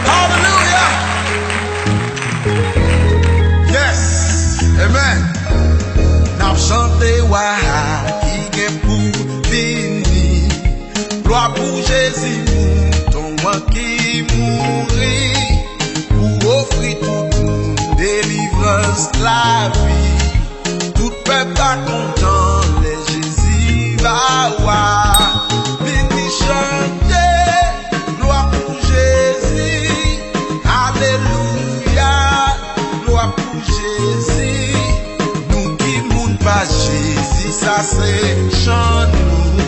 Hallelujah. Yes. Amen. N'a chanté wa qui est pour fini. Gloire pour Jésus, ton moi qui mourit pour offrir tout le monde délivrance la vie. Tout peuple a content, les Jésus va voir. Vini chanter, gloire pour Jésus. Alléluia, gloire pour Jésus. Nous qui moun pas Jésus, ça c'est chant nous.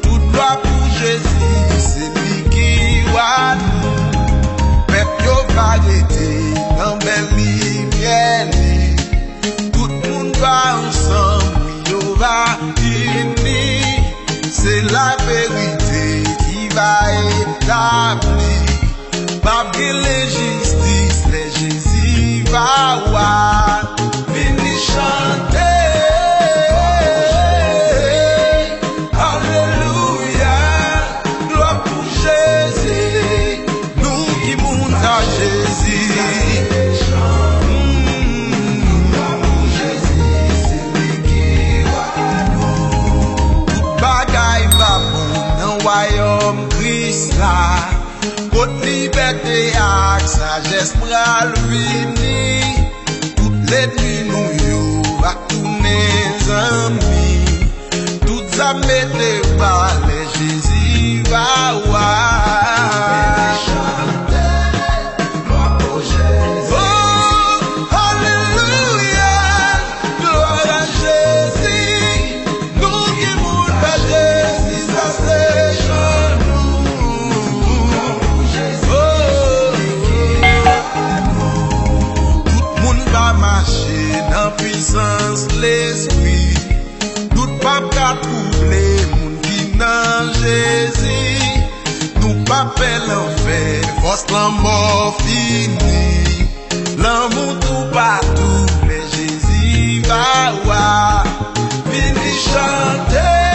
Toute gloire pour Jésus, c'est lui qui voit nous. Peuple yo va arrêter, dans belle lumière. Tout le monde va ensemble, yo va unis. C'est la vérité qui va établir. Pas les justice, les Jésus va voir. Vini chanter. Alléluia, gloire pour Jésus. Nous qui montons à Jésus. Royaume Christ là, côte liberté ak sagesse pral vini. Toutes les nuits nous yo va tourner amis. Toutes ça mette par les Jésus va voir. Puissance l'esprit, nous pas qu'à troubler moun qui nan Jésus. Nous pas fait l'enfer, force la mort fini. L'amour tout partout, mais Jésus va voir. Vini chanter,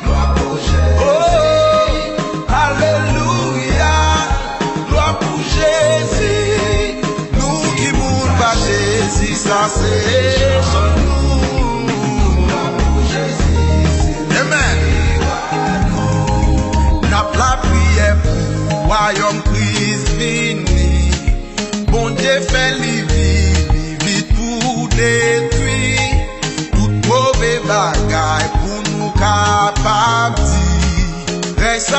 gloire pour Jésus. Oh, alléluia, gloire pour Jésus. Nous qui mourons pas Jésus, ça c'est Royaume Christ vini, bon Dieu fait vite pour détruire toute mauvaise bagaille pour nous capables. Reste